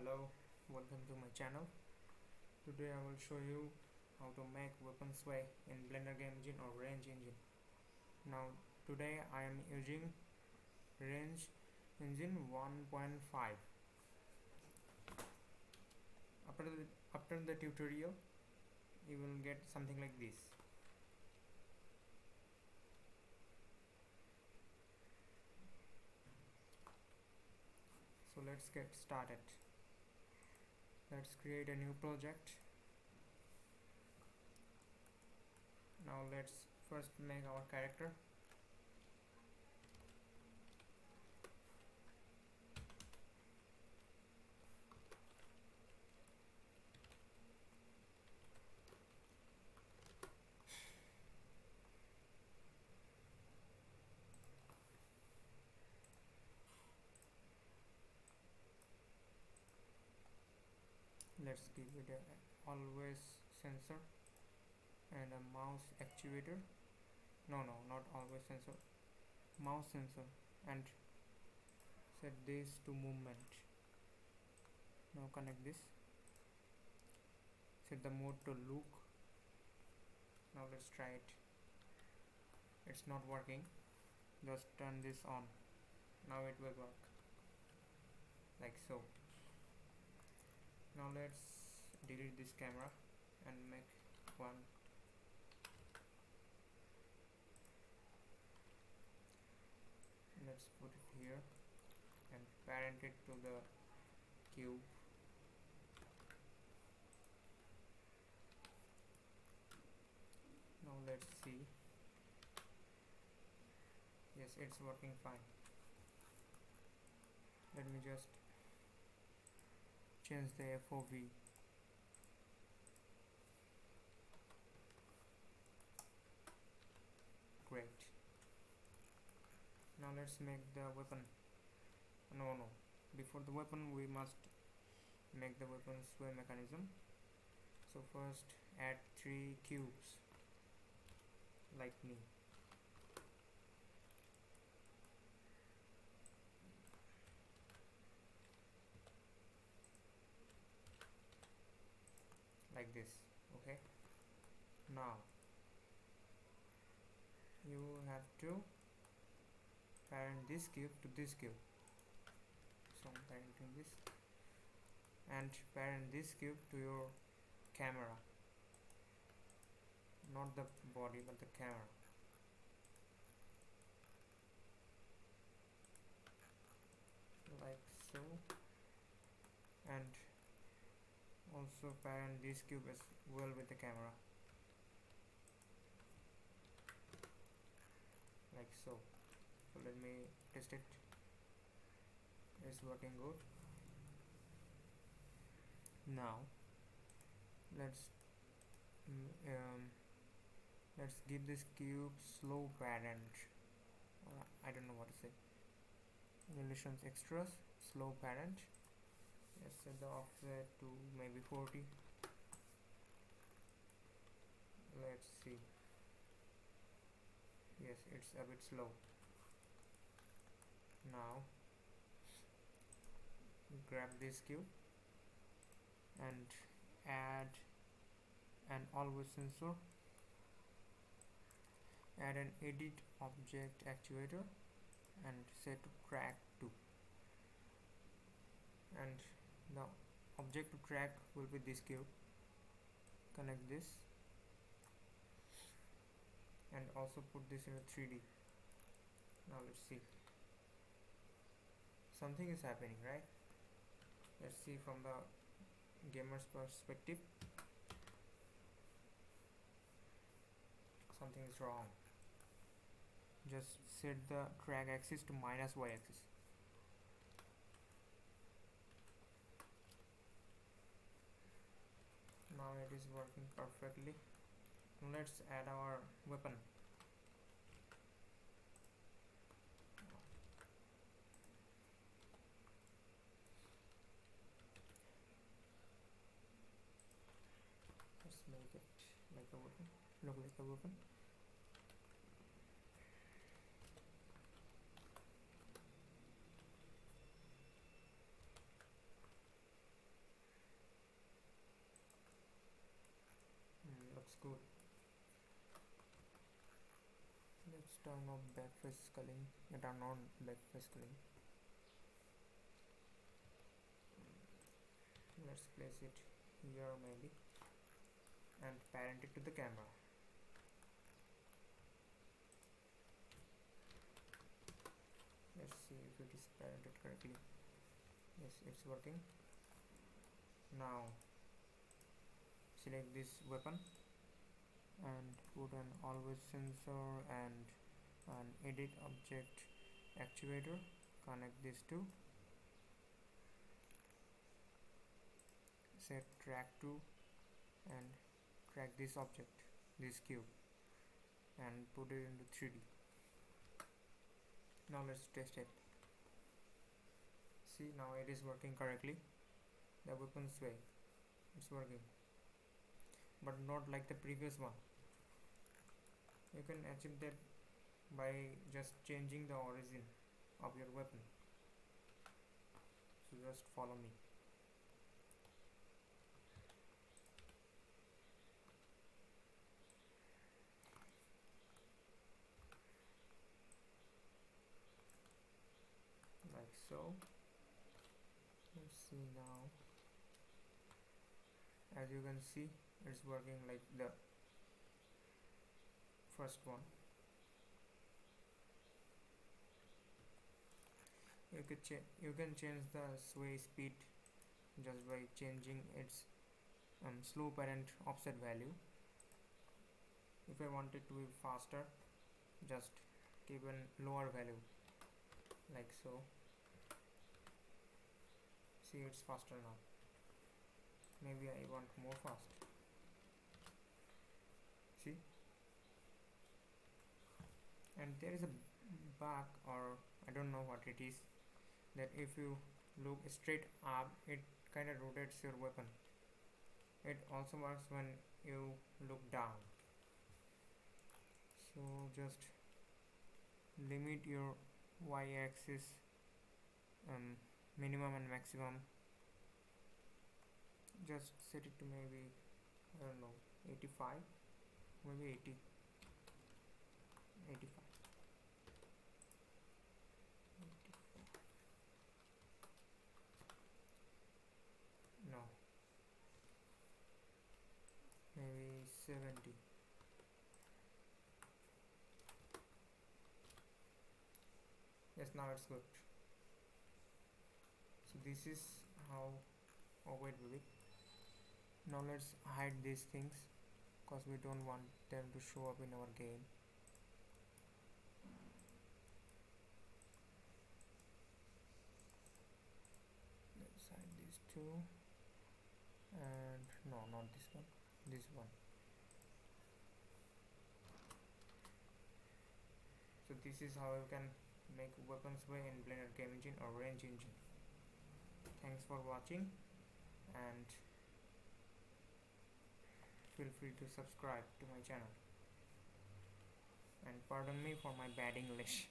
Hello, welcome to my channel. Today I will show you how to make weapon sway in Blender game engine or range engine. Now today I am using range engine 1.5. After the tutorial you will get something like this. So let's get started. Let's create a new project. Now let's first make our character. Let's give it a always sensor and a mouse actuator. No, not always sensor, mouse sensor, and set this to movement. Now connect this, set the mode to look. Now let's try it. It's not working. Just turn this on. Now it will work like so. Now let's delete this camera and make one. Let's put it here and parent it to the cube. Now let's see. Yes, it's working fine. Let me just change the FOV. Great. Now let's make the weapon. No, before the weapon we must make the weapon sway mechanism. So first add 3 cubes like me. Like this. Okay, now you have to parent this cube to this cube. So I'm parenting this, and parent this cube to your camera, not the body but the camera. Like so, and also parent this cube as well with the camera, like so. So let me test it. It's working good. Now let's give this cube slow parent. I don't know what to say. Relations extras, slow parent. Let's set the offset to maybe 40. Let's see. Yes, it's a bit slow. Now grab this cube and add an always sensor, add an edit object actuator and set to track 2, and the object to track will be this cube. Connect this and also put this in a 3D. Now let's see. Something is happening, right? Let's see from the gamer's perspective. Something is wrong. Just set the track axis to -y axis. Now it is working perfectly. Let's add our weapon. Let's make it like a weapon. Look like a weapon. good. Let's turn off backface culling. Turn on backface culling. Let's place it here maybe, and parent it to the camera. Let's see if it is parented correctly. Yes, it's working. Now select this weapon and put an always sensor and an edit object actuator. Connect these two. Set track to and track this object, this cube, and put it into 3D. Now let's test it. See, now it is working correctly. The weapon sway, it's working, but not like the previous one. You can achieve that by just changing the origin of your weapon. So just follow me. Like so. Let's see now. As you can see, it's working like the first one. You can change the sway speed just by changing its slow parent offset value. If I want it to be faster, just keep a lower value, like so. See, it's faster now. Maybe I want more fast. See, and there is a bug, or I don't know what it is, that if you look straight up, it kind of rotates your weapon. It also works when you look down. So just limit your y-axis minimum and maximum. Just set it to maybe, I don't know, 85, maybe 80, 85. No, maybe 70. Yes, now it's good. So this is how. Oh wait. Now let's hide these things, because we don't want them to show up in our game. Let's hide these two, and no, not this one, this one. So this is how you can make weapons way in Blender Game Engine or Range Engine. Thanks for watching, and feel free to subscribe to my channel, and pardon me for my bad English.